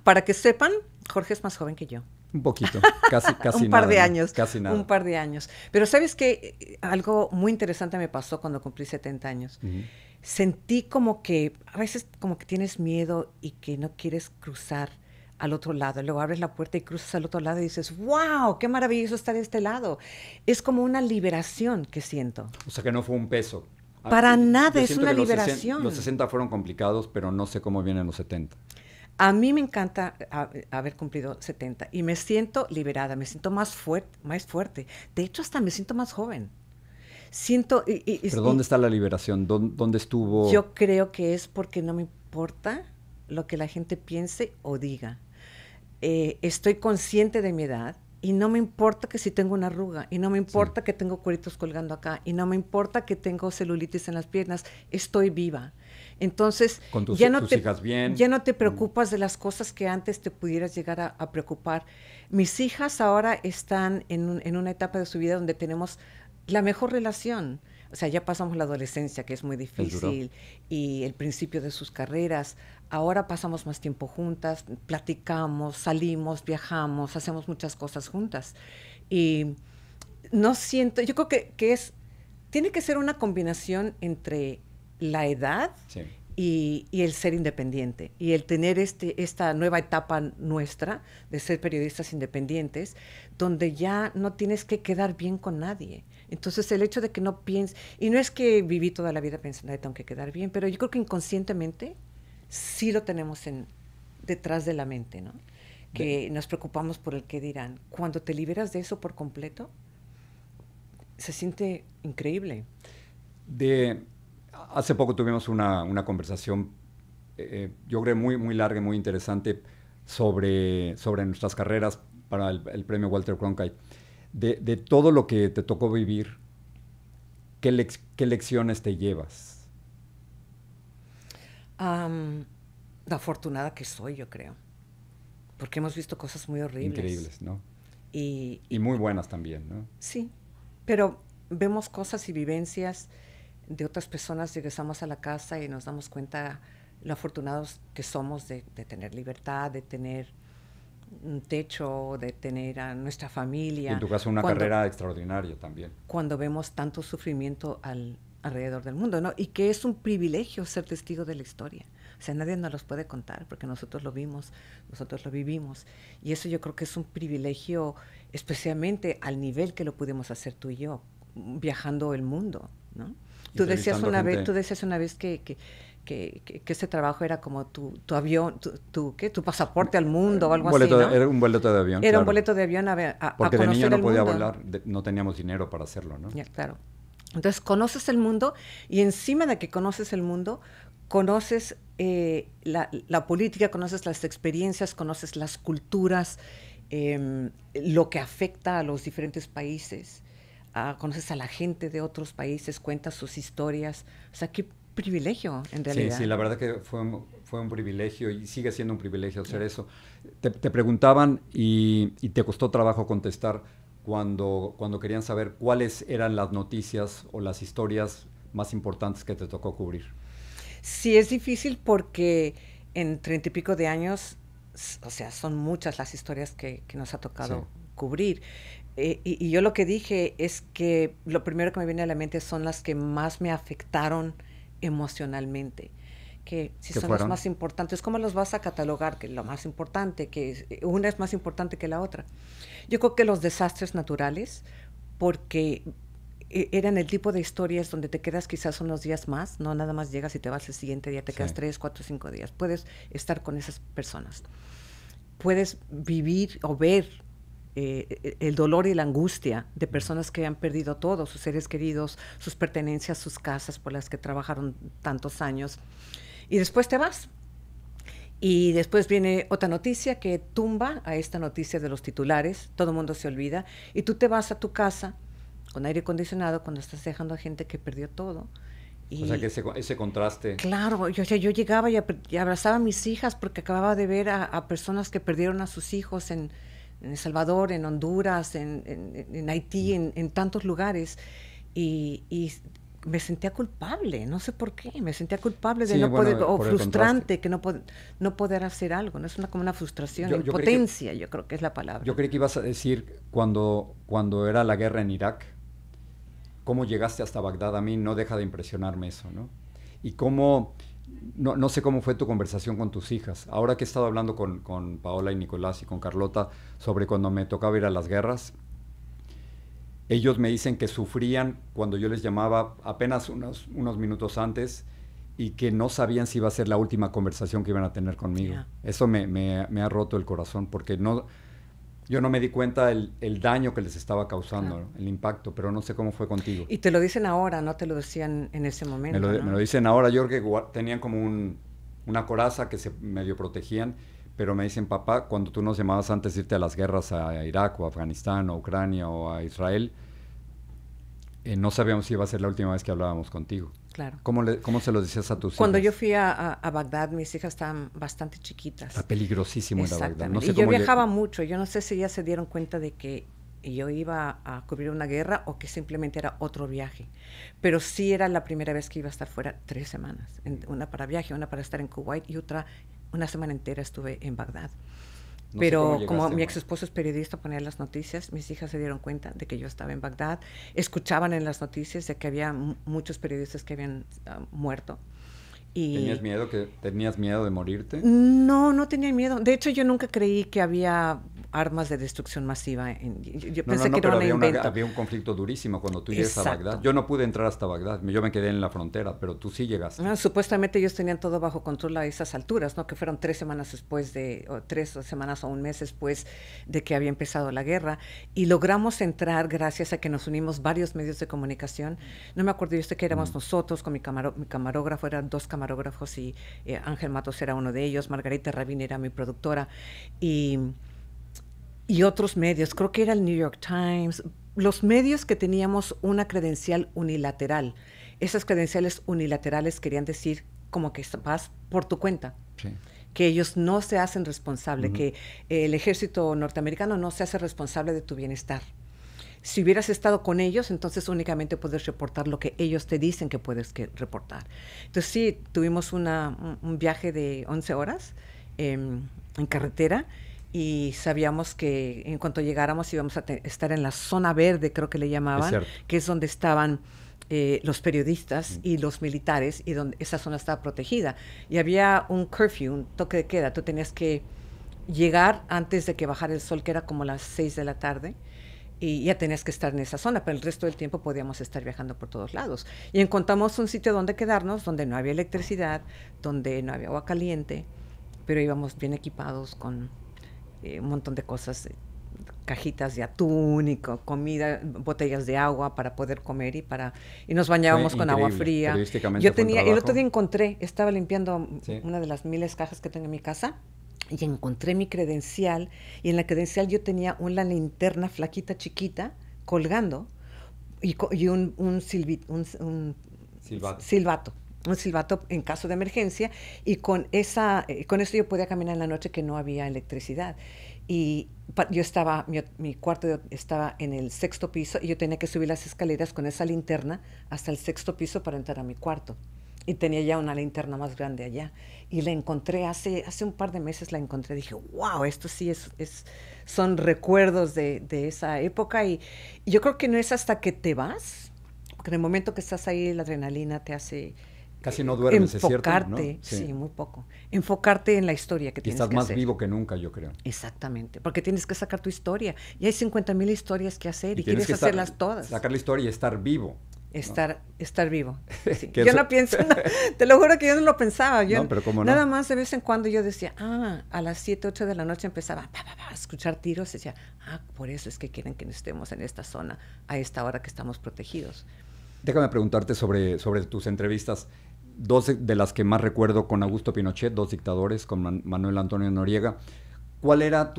Para que sepan, Jorge es más joven que yo. Un poquito, casi Un par nada, de ¿no? años. Casi nada. Un par de años. Pero ¿sabes qué? Algo muy interesante me pasó cuando cumplí 70 años. Sentí como que, a veces como que tienes miedo y que no quieres cruzar al otro lado. Luego abres la puerta y cruzas al otro lado y dices, wow, qué maravilloso estar de este lado. Es como una liberación que siento. O sea que no fue un peso. Para nada, Yo es siento una que liberación. Los 60 fueron complicados, pero no sé cómo vienen los 70. A mí me encanta haber cumplido 70 y me siento liberada, me siento más fuerte. De hecho, hasta me siento más joven. ¿Pero dónde está la liberación? ¿Dónde estuvo? Yo creo que es porque no me importa lo que la gente piense o diga. Estoy consciente de mi edad y no me importa que si tengo una arruga, y no me importa que tengo cueritos colgando acá, y no me importa que tengo celulitis en las piernas. Estoy viva. Entonces, Con tus hijas bien. ya no te preocupas de las cosas que antes te pudieras llegar a preocupar. Mis hijas ahora están en una etapa de su vida donde tenemos la mejor relación. O sea, ya pasamos la adolescencia, que es muy difícil, y el principio de sus carreras. Ahora pasamos más tiempo juntas, platicamos, salimos, viajamos, hacemos muchas cosas juntas. Y no siento, yo creo que tiene que ser una combinación entre la edad y el ser independiente, y el tener esta nueva etapa nuestra de ser periodistas independientes, donde ya no tienes que quedar bien con nadie. Entonces el hecho de que no pienses, y no es que viví toda la vida pensando que tengo que quedar bien, pero yo creo que inconscientemente sí lo tenemos detrás de la mente, ¿no? Que nos preocupamos por el qué dirán. Cuando te liberas de eso por completo, se siente increíble. Hace poco tuvimos una conversación, yo creo muy, muy larga y muy interesante sobre nuestras carreras para el premio Walter Cronkite. De todo lo que te tocó vivir, ¿qué lecciones te llevas? La afortunada que soy, yo creo. Porque hemos visto cosas muy horribles. Increíbles, ¿no? Y muy buenas también, ¿no? Sí, pero vemos cosas y vivencias de otras personas, regresamos a la casa y nos damos cuenta lo afortunados que somos de tener libertad, de tener un techo, de tener a nuestra familia. Y en tu caso una carrera extraordinaria también. Cuando vemos tanto sufrimiento alrededor del mundo, ¿no? Y que es un privilegio ser testigo de la historia. O sea, nadie nos los puede contar porque nosotros lo vimos, nosotros lo vivimos. Y eso yo creo que es un privilegio, especialmente al nivel que lo pudimos hacer tú y yo, viajando el mundo, ¿no? Tú decías una vez que ese trabajo era como tu avión, tu pasaporte al mundo o algo así, ¿no? Era un boleto de avión. Era un boleto de avión porque de niño no podía mundo. volar, no teníamos dinero para hacerlo, ¿no? Ya, claro. Entonces conoces el mundo y encima de que conoces el mundo, conoces la política, conoces las experiencias, conoces las culturas, lo que afecta a los diferentes países, conoces a la gente de otros países, cuentas sus historias. O sea, qué privilegio, en realidad. Sí, la verdad que fue un privilegio y sigue siendo un privilegio hacer eso. Te preguntaban y te costó trabajo contestar cuando querían saber cuáles eran las noticias o las historias más importantes que te tocó cubrir. Sí, es difícil porque en 30 y pico de años, o sea, son muchas las historias que nos ha tocado cubrir. Y yo lo que dije es que lo primero que me viene a la mente son las que más me afectaron emocionalmente. Que si son las más importantes, ¿cómo los vas a catalogar? Que lo más importante, que una es más importante que la otra. Yo creo que los desastres naturales, porque eran el tipo de historias donde te quedas quizás unos días más, no nada más llegas y te vas el siguiente día, te quedas 3, 4, 5 días. Puedes estar con esas personas. Puedes vivir o ver el dolor y la angustia de personas que han perdido todo, sus seres queridos, sus pertenencias, sus casas por las que trabajaron tantos años. Y después te vas. Y después viene otra noticia que tumba a esta noticia de los titulares, todo el mundo se olvida, y tú te vas a tu casa con aire acondicionado cuando estás dejando a gente que perdió todo. Y, o sea, que ese contraste. Claro, yo llegaba y abrazaba a mis hijas porque acababa de ver a personas que perdieron a sus hijos en El Salvador, en Honduras, en Haití, en tantos lugares. Y me sentía culpable, no sé por qué, me sentía culpable de no poder, o frustrante que no poder hacer algo, ¿no? Es como una frustración, impotencia, yo creo que es la palabra. Yo creí que ibas a decir cuando era la guerra en Irak, cómo llegaste hasta Bagdad. A mí no deja de impresionarme eso, ¿no? Y cómo, no sé cómo fue tu conversación con tus hijas. Ahora que he estado hablando con Paola y Nicolás y con Carlota sobre cuando me tocaba ir a las guerras, ellos me dicen que sufrían cuando yo les llamaba apenas unos minutos antes y que no sabían si iba a ser la última conversación que iban a tener conmigo. Yeah. Eso me ha roto el corazón porque yo no me di cuenta el daño que les estaba causando, claro, el impacto, pero no sé cómo fue contigo. Y te lo dicen ahora, no te lo decían en ese momento. Me lo dicen ahora. Yo creo que tenían como una coraza que se medio protegían, pero me dicen, papá, cuando tú nos llamabas antes de irte a las guerras a Irak o a Afganistán o a Ucrania o a Israel, no sabíamos si iba a ser la última vez que hablábamos contigo. Claro. ¿Cómo se lo decías a tus hijas? Cuando yo fui a Bagdad, mis hijas estaban bastante chiquitas. Está peligrosísimo ir a Bagdad. No sé, y yo viajaba mucho. Yo no sé si ellas se dieron cuenta de que yo iba a cubrir una guerra o que simplemente era otro viaje. Pero sí era la primera vez que iba a estar fuera 3 semanas. Una para viaje, una para estar en Kuwait y otra, una semana entera estuve en Bagdad. No Pero como mi ex esposo es periodista, ponía las noticias, mis hijas se dieron cuenta de que yo estaba en Bagdad, escuchaban en las noticias de que había muchos periodistas que habían muerto. Y ¿Tenías miedo de morirte? No tenía miedo. De hecho, yo nunca creí que había armas de destrucción masiva. Yo pensé que era un invento. Había un conflicto durísimo cuando tú llegas a Bagdad. Yo no pude entrar hasta Bagdad, yo me quedé en la frontera, pero tú sí llegaste. Supuestamente ellos tenían todo bajo control a esas alturas, ¿no? Que fueron 3 semanas después o 3 semanas o un mes después de que había empezado la guerra. Y logramos entrar gracias a que nos unimos varios medios de comunicación. No me acuerdo, yo sé que éramos nosotros, con mi camarógrafo, eran 2 camarógrafos y Ángel Matos era uno de ellos, Margarita Rabin era mi productora y otros medios, creo que era el New York Times, los medios que teníamos una credencial unilateral. Esas credenciales unilaterales querían decir como que vas por tu cuenta. Sí. Que ellos no se hacen responsable, que el ejército norteamericano no se hace responsable de tu bienestar. Si hubieras estado con ellos, entonces únicamente puedes reportar lo que ellos te dicen que puedes reportar. Entonces sí, tuvimos un viaje de 11 horas en carretera y sabíamos que en cuanto llegáramos íbamos a estar en la zona verde, creo que le llamaban, que es donde estaban los periodistas y los militares, y donde esa zona estaba protegida. Y había un curfew, un toque de queda. Tú tenías que llegar antes de que bajara el sol, que era como las 6 de la tarde, y ya tenías que estar en esa zona, pero el resto del tiempo podíamos estar viajando por todos lados. Y encontramos un sitio donde quedarnos, donde no había electricidad, donde no había agua caliente, pero íbamos bien equipados con un montón de cosas, cajitas de atún y comida, botellas de agua para poder comer y nos bañábamos con agua fría. Yo tenía, el otro día estaba limpiando una de las miles cajas que tengo en mi casa y encontré mi credencial y en la credencial yo tenía una linterna flaquita chiquita colgando y un silbato. Un silbato en caso de emergencia y con eso yo podía caminar en la noche que no había electricidad. Y yo estaba, mi cuarto estaba en el 6º piso y yo tenía que subir las escaleras con esa linterna hasta el 6º piso para entrar a mi cuarto. Y tenía ya una linterna más grande allá. Y la encontré hace un par de meses, la encontré. Dije, wow, esto sí son recuerdos de esa época. Y yo creo que no es hasta que te vas, porque en el momento que estás ahí la adrenalina te hace... Casi no duermes, es cierto, ¿no? Sí, muy poco. Enfocarte en la historia que tienes que hacer. Y estás más vivo que nunca, yo creo. Exactamente, porque tienes que sacar tu historia. Y hay 50,000 historias que hacer y quieres hacerlas todas. Sacar la historia y estar vivo. Estar vivo. Sí. Yo no pienso, te lo juro que yo no lo pensaba. No, pero ¿cómo no? Nada más de vez en cuando yo decía, a las 7, 8 de la noche empezaba a escuchar tiros y decía, por eso es que quieren que estemos en esta zona a esta hora que estamos protegidos. Déjame preguntarte sobre tus entrevistas. 2 de las que más recuerdo con Augusto Pinochet, 2 dictadores, con Manuel Antonio Noriega. ¿Cuál era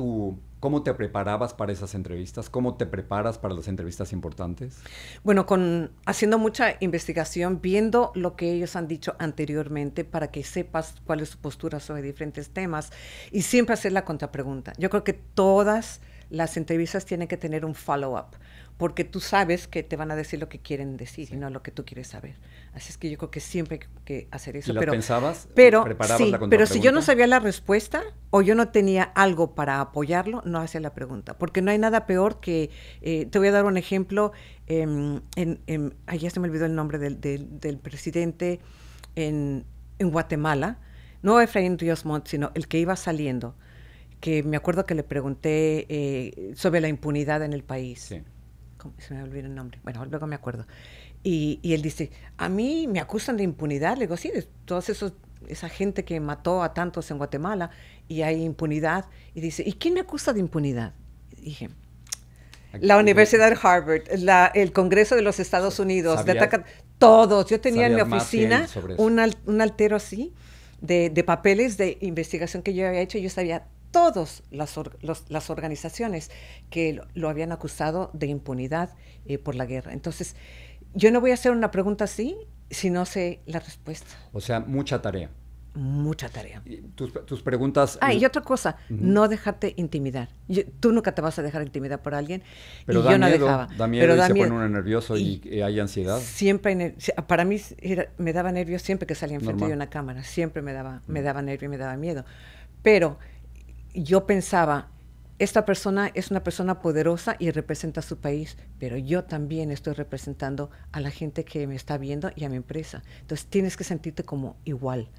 cómo te preparabas para esas entrevistas? ¿Cómo te preparas para las entrevistas importantes? Bueno, haciendo mucha investigación, viendo lo que ellos han dicho anteriormente para que sepas cuál es su postura sobre diferentes temas y siempre hacer la contrapregunta. Yo creo que todas las entrevistas tienen que tener un follow-up, porque tú sabes que te van a decir lo que quieren decir y no lo que tú quieres saber. Así es que yo creo que siempre hay que hacer eso. ¿Y la pensabas? ¿Preparabas la contrapregunta? Pero si yo no sabía la respuesta o yo no tenía algo para apoyarlo, no hacía la pregunta. Porque no hay nada peor que... te voy a dar un ejemplo. Ya se me olvidó el nombre del presidente en Guatemala. No Efraín Ríos Montt, sino el que iba saliendo. Que me acuerdo que le pregunté sobre la impunidad en el país. Sí. Se me olvidó el nombre. Bueno, luego me acuerdo. Y él dice, a mí me acusan de impunidad. Le digo, sí, de todos esa gente que mató a tantos en Guatemala y hay impunidad. Y dice, ¿y quién me acusa de impunidad? Y dije, la Universidad de Harvard, el Congreso de los Estados Unidos, todos. Yo tenía en mi oficina un altero así de papeles de investigación que yo había hecho y yo sabía todas las organizaciones que lo habían acusado de impunidad por la guerra. Entonces, yo no voy a hacer una pregunta así si no sé la respuesta. O sea, mucha tarea. Mucha tarea. Tus preguntas... Y otra cosa, no dejarte intimidar. Tú nunca te vas a dejar intimidar por alguien. Pero y da yo miedo, no dejaba. Da miedo pero y se pone uno nervioso y hay ansiedad. Siempre, para mí me daba nervios siempre que salía enfrente de una cámara. Siempre me daba nervio y me daba miedo. Pero yo pensaba, esta persona es una persona poderosa y representa a su país, pero yo también estoy representando a la gente que me está viendo y a mi empresa. Entonces tienes que sentirte como igual,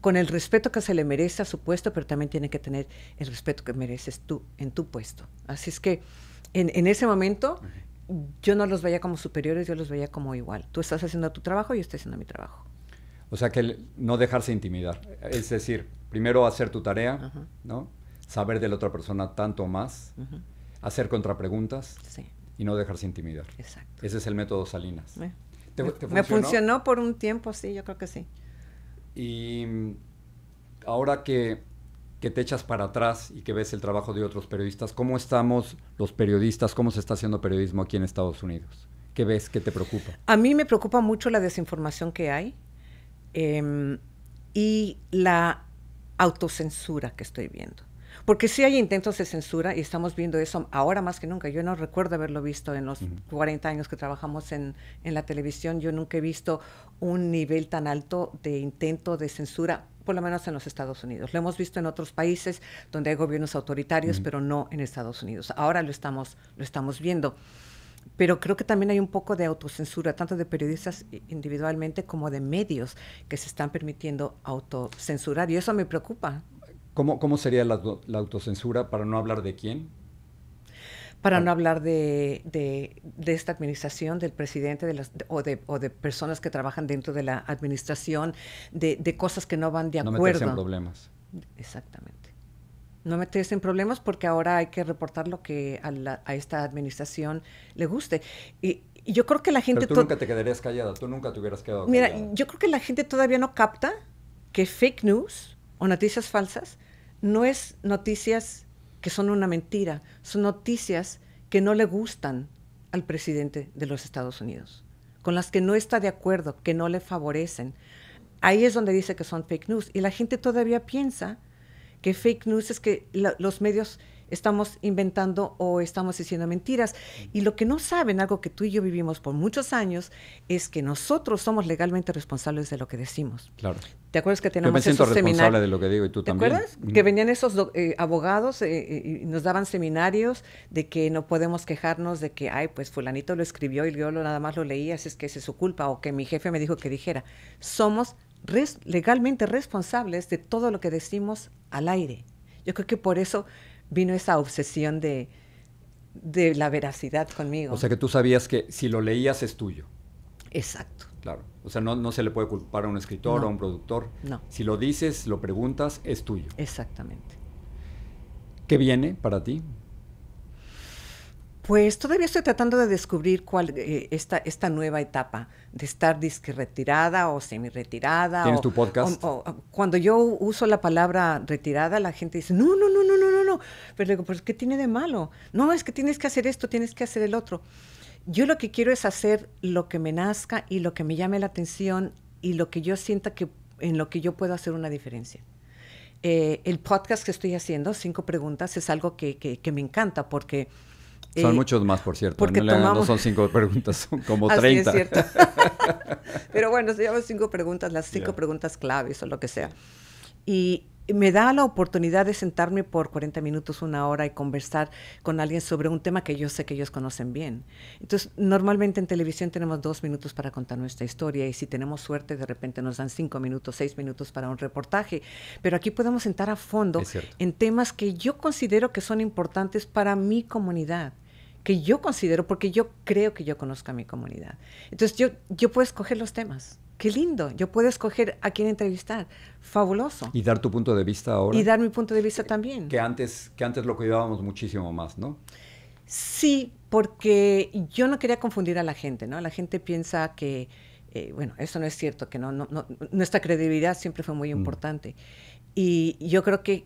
con el respeto que se le merece a su puesto, pero también tiene que tener el respeto que mereces tú en tu puesto. Así es que en ese momento yo no los veía como superiores, yo los veía como igual. Tú estás haciendo tu trabajo y yo estoy haciendo mi trabajo. O sea que no dejarse intimidar, es decir, primero hacer tu tarea, ¿no? Saber de la otra persona tanto más, hacer contrapreguntas y no dejarse intimidar. Exacto. Ese es el método Salinas. ¿Te funcionó? Me funcionó por un tiempo, sí, yo creo que sí. Y ahora que te echas para atrás y que ves el trabajo de otros periodistas, ¿cómo estamos los periodistas? ¿Cómo se está haciendo periodismo aquí en Estados Unidos? ¿Qué ves? ¿Qué te preocupa? A mí me preocupa mucho la desinformación que hay y la autocensura que estoy viendo. Porque sí hay intentos de censura y estamos viendo eso ahora más que nunca. Yo no recuerdo haberlo visto en los 40 años que trabajamos en la televisión. Yo nunca he visto un nivel tan alto de intento de censura, por lo menos en los Estados Unidos. Lo hemos visto en otros países donde hay gobiernos autoritarios, pero no en Estados Unidos. Ahora lo estamos viendo. Pero creo que también hay un poco de autocensura, tanto de periodistas individualmente como de medios que se están permitiendo autocensurar. Y eso me preocupa. ¿Cómo sería la autocensura para no hablar de quién? Para no hablar de esta administración, del presidente o de personas que trabajan dentro de la administración, de cosas que no van de acuerdo. No meterse en problemas. Exactamente. No meterse en problemas porque ahora hay que reportar lo que a esta administración le guste. Y yo creo que la gente... Pero tú nunca te quedarías callada, tú nunca te hubieras quedado Mira, callada. yo creo que la gente todavía no capta que fake news o noticias falsas no es noticias que son una mentira, son noticias que no le gustan al presidente de los Estados Unidos, con las que no está de acuerdo, que no le favorecen. Ahí es donde dice que son fake news. Y la gente todavía piensa que fake news es que los medios estamos inventando o estamos diciendo mentiras. Y lo que no saben, algo que tú y yo vivimos por muchos años, es que nosotros somos legalmente responsables de lo que decimos. Claro. ¿Te acuerdas que Yo tenemos me siento esos responsable seminarios? de lo que digo y tú ¿Te también. acuerdas? Que venían esos abogados y nos daban seminarios de que no podemos quejarnos de que, ay, pues fulanito lo escribió y yo nada más lo leí, así es que esa es su culpa, o que mi jefe me dijo que dijera. Somos legalmente responsables de todo lo que decimos al aire. Yo creo que por eso vino esa obsesión de la veracidad conmigo. O sea que tú sabías que si lo leías es tuyo. Exacto. Claro. O sea, no se le puede culpar a un escritor o a un productor. No. Si lo dices, lo preguntas, es tuyo. Exactamente. ¿Qué viene para ti? Pues todavía estoy tratando de descubrir cuál esta nueva etapa de estar disque retirada o semi-retirada. ¿Tienes tu podcast? Cuando yo uso la palabra retirada, la gente dice, no. Pero digo, ¿pues qué tiene de malo? No, es que tienes que hacer esto, tienes que hacer el otro. Yo lo que quiero es hacer lo que me nazca y lo que me llame la atención y lo que yo sienta que en lo que yo puedo hacer una diferencia. El podcast que estoy haciendo, 5 preguntas, es algo que me encanta porque... Son muchos más, por cierto. Porque no son 5 preguntas, son como 30. Así es cierto. Pero bueno, se llaman 5 preguntas, las 5 preguntas claves o lo que sea. Y me da la oportunidad de sentarme por 40 minutos, 1 hora y conversar con alguien sobre un tema que yo sé que ellos conocen bien. Entonces, normalmente en televisión tenemos 2 minutos para contar nuestra historia y si tenemos suerte, de repente nos dan 5 minutos, 6 minutos para un reportaje. Pero aquí podemos sentar a fondo en temas que yo considero que son importantes para mi comunidad, que yo considero, porque yo creo que yo conozco a mi comunidad. Entonces, yo puedo escoger los temas. Qué lindo, yo puedo escoger a quién entrevistar. Fabuloso. Y dar tu punto de vista ahora. Y dar mi punto de vista también. Que antes lo cuidábamos muchísimo más, ¿no? Sí, porque yo no quería confundir a la gente, ¿no? La gente piensa que, bueno, eso no es cierto, que no, nuestra credibilidad siempre fue muy importante. Y yo creo que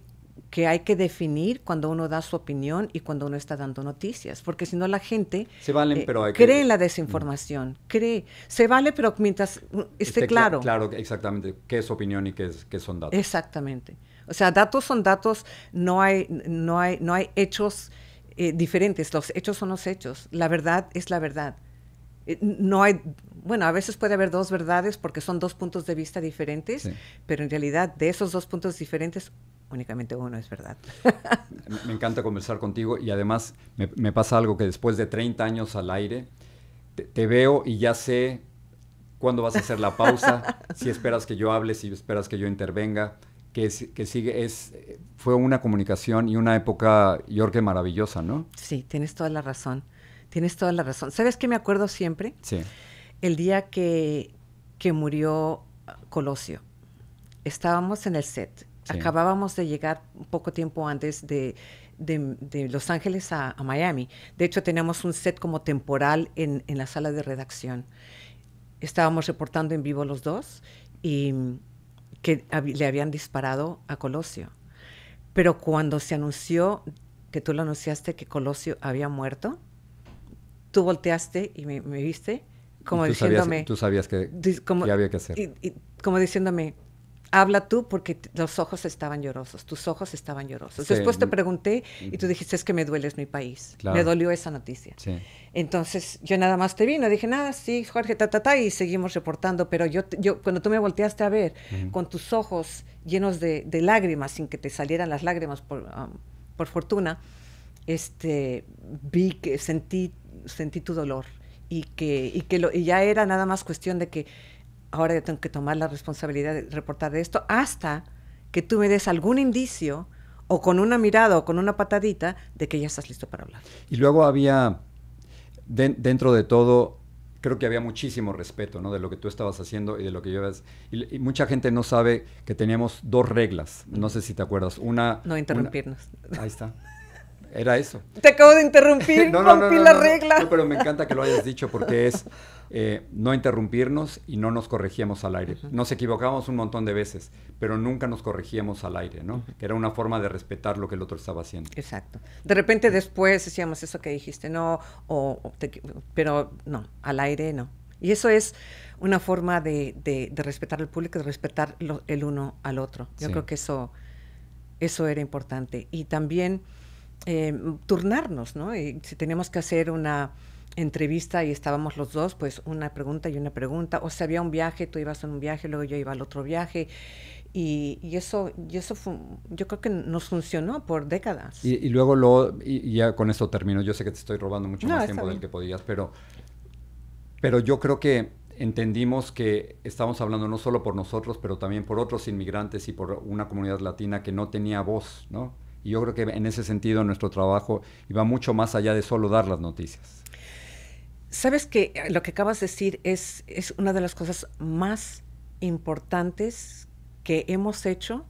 hay que definir cuando uno da su opinión y cuando uno está dando noticias, porque si no la gente cree en la desinformación, se vale, pero mientras esté claro. Claro, exactamente, qué es opinión y qué son datos. Exactamente. O sea, datos son datos, no hay hechos diferentes, los hechos son los hechos, la verdad es la verdad. No hay, bueno, a veces puede haber 2 verdades porque son 2 puntos de vista diferentes, pero en realidad de esos 2 puntos diferentes, únicamente uno es verdad. Me encanta conversar contigo y además me pasa algo que después de 30 años al aire, te veo y ya sé cuándo vas a hacer la pausa, si esperas que yo hable, si esperas que yo intervenga, fue una comunicación y una época, yo creo que maravillosa, ¿no? Sí, tienes toda la razón. ¿Sabes qué me acuerdo siempre? Sí. El día que murió Colosio. Estábamos en el set. Sí. Acabábamos de llegar un poco tiempo antes de Los Ángeles a Miami. De hecho, teníamos un set como temporal en la sala de redacción. Estábamos reportando en vivo los dos y que le habían disparado a Colosio. Pero cuando se anunció, que tú lo anunciaste, que Colosio había muerto, tú volteaste y me viste como diciéndome... Tú sabías que había que hacer. Y como diciéndome, habla tú porque los ojos estaban llorosos, tus ojos estaban llorosos. Sí. Después te pregunté y tú dijiste, es que me duele, es mi país. Claro. Me dolió esa noticia. Sí. Entonces yo nada más te vi, no dije nada, sí, Jorge, y seguimos reportando. Pero yo cuando tú me volteaste a ver con tus ojos llenos de lágrimas, sin que te salieran las lágrimas por fortuna, vi que sentí tu dolor y ya era nada más cuestión de que ahora yo tengo que tomar la responsabilidad de reportar de esto hasta que tú me des algún indicio o con una mirada o con una patadita de que ya estás listo para hablar. Y luego había, dentro de todo, creo que había muchísimo respeto, ¿no? De lo que tú estabas haciendo y de lo que yo y mucha gente no sabe que teníamos 2 reglas, no sé si te acuerdas. No interrumpirnos. Ahí está. Era eso. Te acabo de interrumpir, rompí la regla. No, pero me encanta que lo hayas dicho porque es no interrumpirnos y no nos corregíamos al aire. Nos equivocábamos un montón de veces, pero nunca nos corregíamos al aire, ¿no? Que era una forma de respetar lo que el otro estaba haciendo. Exacto. De repente después decíamos eso que dijiste, no, pero no, al aire no. Y eso es una forma de respetar al público, de respetar el uno al otro. Yo creo que eso era importante. Y también turnarnos, ¿no? Y si teníamos que hacer una entrevista y estábamos los dos, pues una pregunta y una pregunta. O si había un viaje, tú ibas en un viaje, luego yo iba al otro viaje. Y eso fue, yo creo que nos funcionó por décadas. Y luego ya con esto termino. Yo sé que te estoy robando mucho más tiempo del que podías, pero yo creo que entendimos que estamos hablando no solo por nosotros, pero también por otros inmigrantes y por una comunidad latina que no tenía voz, ¿no? Y yo creo que en ese sentido nuestro trabajo iba mucho más allá de solo dar las noticias. Sabes que lo que acabas de decir es una de las cosas más importantes que hemos hecho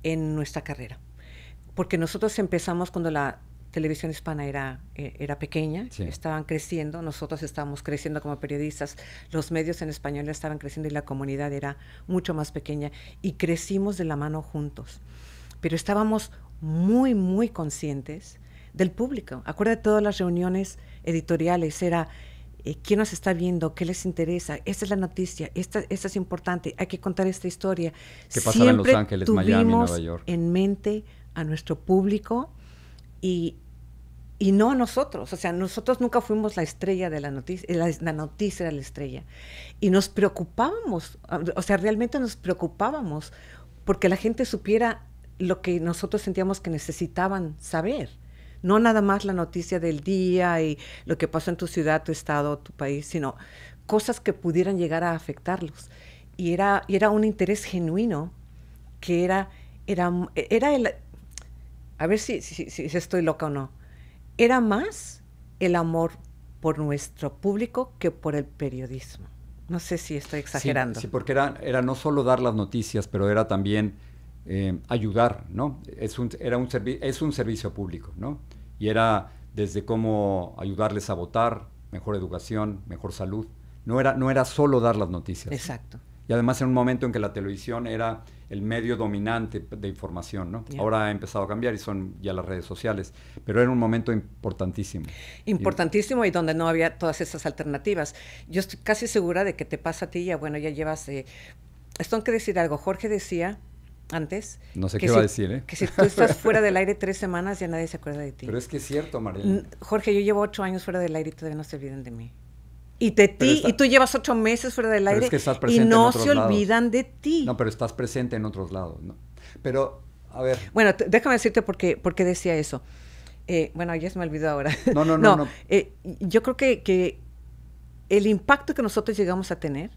en nuestra carrera. Porque nosotros empezamos cuando la televisión hispana era pequeña, estaban creciendo, nosotros estábamos creciendo como periodistas, los medios en español estaban creciendo y la comunidad era mucho más pequeña y crecimos de la mano juntos. Pero estábamos muy, muy conscientes del público. Acuérdate de todas las reuniones editoriales, era quién nos está viendo, qué les interesa, esta es la noticia, esta es importante, hay que contar esta historia. ¿Qué pasaba en Los Ángeles, Miami, Nueva York? En mente a nuestro público y no a nosotros. O sea, nosotros nunca fuimos la estrella de la noticia, la noticia era la estrella. Y nos preocupábamos, o sea, realmente nos preocupábamos porque la gente supiera lo que nosotros sentíamos que necesitaban saber. No nada más la noticia del día y lo que pasó en tu ciudad, tu estado, tu país, sino cosas que pudieran llegar a afectarlos. Y era un interés genuino que era el... A ver si estoy loca o no. Era más el amor por nuestro público que por el periodismo. No sé si estoy exagerando. Sí, porque era no solo dar las noticias, pero era también ayudar, ¿no? Es un servicio público, ¿no? Y era desde cómo ayudarles a votar, mejor educación, mejor salud. No era solo dar las noticias. Exacto. Y además en un momento en que la televisión era el medio dominante de información, ¿no? Yeah. Ahora ha empezado a cambiar y son ya las redes sociales, pero era un momento importantísimo. Importantísimo y donde no había todas esas alternativas. Yo estoy casi segura de que te pasa a ti, ya llevas... Esto tengo que decir algo. Jorge decía antes... No sé qué va a decir, ¿eh? Que si tú estás fuera del aire 3 semanas ya nadie se acuerda de ti. Pero es que es cierto, Mariela. Jorge, yo llevo 8 años fuera del aire y todavía no se olvidan de mí. Y tú llevas 8 meses fuera del aire y no se olvidan de ti. No, pero estás presente en otros lados, ¿no? Pero, a ver. Bueno, déjame decirte por qué decía eso. Bueno, ya se me olvidó ahora. No. Yo creo que el impacto que nosotros llegamos a tener,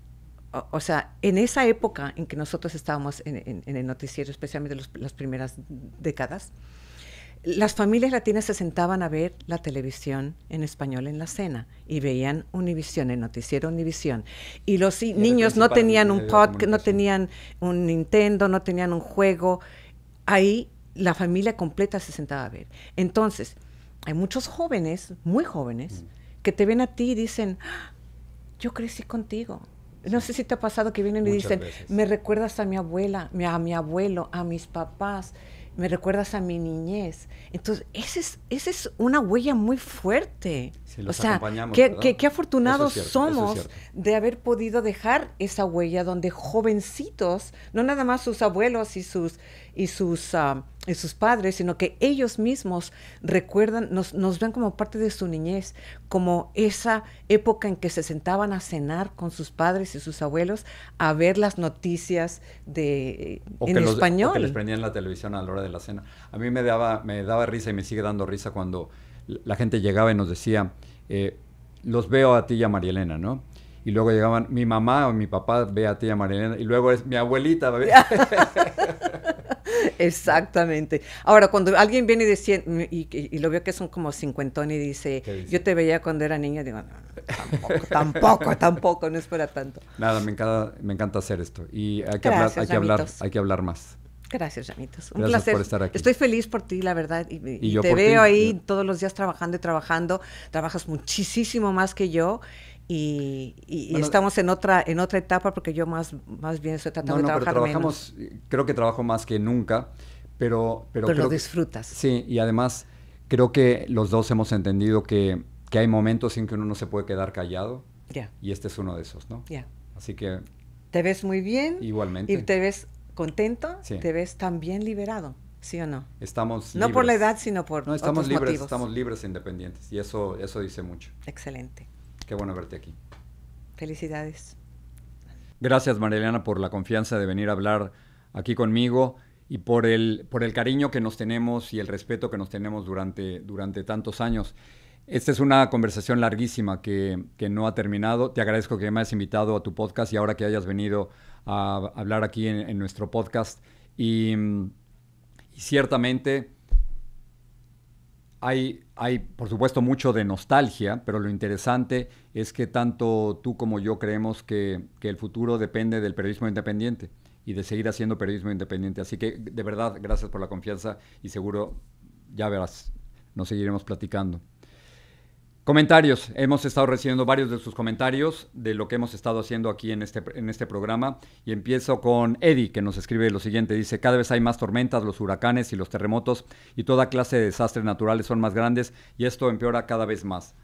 o sea, en esa época en que nosotros estábamos en el noticiero, especialmente las primeras décadas, las familias latinas se sentaban a ver la televisión en español en la cena y veían Univisión, el noticiero Univisión. Y los niños no tenían un podcast, no tenían un Nintendo, no tenían un juego. Ahí la familia completa se sentaba a ver. Entonces, hay muchos jóvenes, muy jóvenes, que te ven a ti y dicen, yo crecí contigo. No sé si te ha pasado que vienen y dicen, me recuerdas a mi abuela, a mi abuelo, a mis papás, me recuerdas a mi niñez. Entonces, esa es una huella muy fuerte. Sí, o sea, qué afortunados somos de haber podido dejar esa huella donde jovencitos, no nada más sus abuelos y sus padres, sino que ellos mismos recuerdan, nos ven como parte de su niñez, como esa época en que se sentaban a cenar con sus padres y sus abuelos a ver las noticias en español. O que les prendían la televisión a la hora de la cena. A mí me daba risa y me sigue dando risa cuando la gente llegaba y nos decía, los veo a ti y a María Elena, ¿no? Y luego llegaban, mi mamá o mi papá ve a ti y a María Elena, y luego es mi abuelita. Exactamente. Ahora, cuando alguien viene diciendo, y lo veo que son como cincuentón y dice, yo te veía cuando era niña, digo, no, tampoco, no es para tanto. Nada, me encanta hacer esto. Y hay que hablar más. Gracias, Llamitos. Un Gracias placer. por estar aquí. Estoy feliz por ti, la verdad. Y yo te por veo ti. ahí todos los días trabajando y trabajando. Trabajas muchísimo más que yo. Y bueno, estamos en otra etapa porque yo más bien estoy tratando de trabajar menos. Creo que trabajo más que nunca, pero lo disfrutas. Sí, y además creo que los dos hemos entendido que hay momentos en que uno no se puede quedar callado. Yeah. Y este es uno de esos, ¿no? Yeah. Así que... Te ves muy bien. Igualmente. Y te ves contento, sí. Te ves también liberado, ¿sí o no? Estamos libres. No por la edad, sino por otros motivos. Estamos libres e independientes, y eso dice mucho. Excelente. Qué bueno verte aquí. Felicidades. Gracias, Marielena, por la confianza de venir a hablar aquí conmigo y por el cariño que nos tenemos y el respeto que nos tenemos durante tantos años. Esta es una conversación larguísima que no ha terminado. Te agradezco que me hayas invitado a tu podcast y ahora que hayas venido a hablar aquí en nuestro podcast. Y ciertamente hay, por supuesto, mucho de nostalgia, pero lo interesante es que tanto tú como yo creemos que el futuro depende del periodismo independiente y de seguir haciendo periodismo independiente. Así que, de verdad, gracias por la confianza y seguro, ya verás, nos seguiremos platicando. Comentarios. Hemos estado recibiendo varios de sus comentarios de lo que hemos estado haciendo aquí en este programa. Y empiezo con Eddie, que nos escribe lo siguiente. Dice, cada vez hay más tormentas, los huracanes y los terremotos y toda clase de desastres naturales son más grandes y esto empeora cada vez más.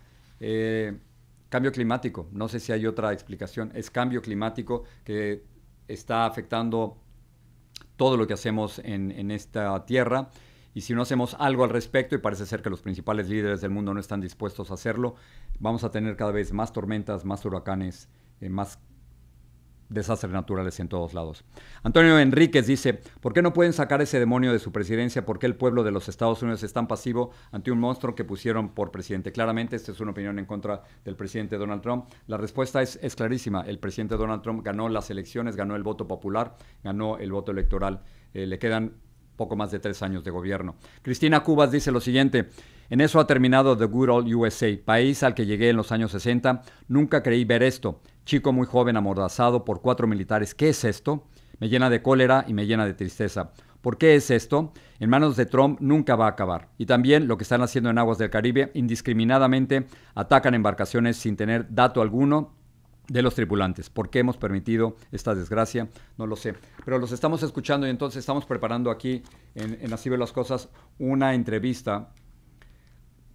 Cambio climático. No sé si hay otra explicación. Es cambio climático que está afectando todo lo que hacemos en esta tierra. Y si no hacemos algo al respecto, y parece ser que los principales líderes del mundo no están dispuestos a hacerlo, vamos a tener cada vez más tormentas, más huracanes, más desastres naturales en todos lados. Antonio Enríquez dice, ¿por qué no pueden sacar ese demonio de su presidencia? ¿Por qué el pueblo de los Estados Unidos es tan pasivo ante un monstruo que pusieron por presidente? Claramente, esta es una opinión en contra del presidente Donald Trump. La respuesta es clarísima. El presidente Donald Trump ganó las elecciones, ganó el voto popular, ganó el voto electoral. Le quedan poco más de 3 años de gobierno. Cristina Cubas dice lo siguiente, en eso ha terminado The Good Old USA, país al que llegué en los años 60. Nunca creí ver esto. Chico muy joven amordazado por 4 militares. ¿Qué es esto? Me llena de cólera y me llena de tristeza. ¿Por qué es esto? En manos de Trump nunca va a acabar. Y también lo que están haciendo en aguas del Caribe, indiscriminadamente atacan embarcaciones sin tener dato alguno de los tripulantes. ¿Por qué hemos permitido esta desgracia? No lo sé. Pero los estamos escuchando y entonces estamos preparando aquí en Así Veo las Cosas una entrevista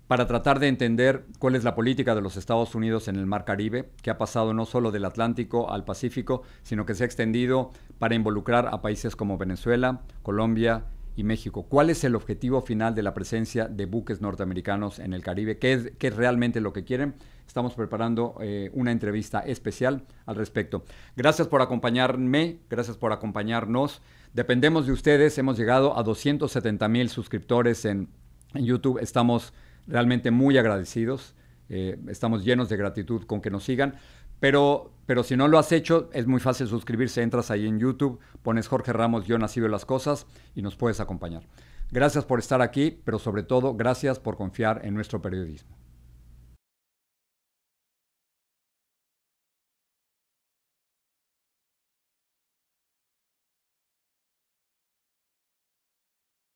para tratar de entender cuál es la política de los Estados Unidos en el Mar Caribe, que ha pasado no solo del Atlántico al Pacífico, sino que se ha extendido para involucrar a países como Venezuela, Colombia y México. ¿Cuál es el objetivo final de la presencia de buques norteamericanos en el Caribe? ¿Qué es realmente lo que quieren? Estamos preparando una entrevista especial al respecto. Gracias por acompañarme, gracias por acompañarnos. Dependemos de ustedes, hemos llegado a 270,000 suscriptores en YouTube. Estamos realmente muy agradecidos, estamos llenos de gratitud con que nos sigan. Pero si no lo has hecho, es muy fácil suscribirse. Entras ahí en YouTube, pones Jorge Ramos, yo Así Veo las Cosas y nos puedes acompañar. Gracias por estar aquí, pero sobre todo, gracias por confiar en nuestro periodismo.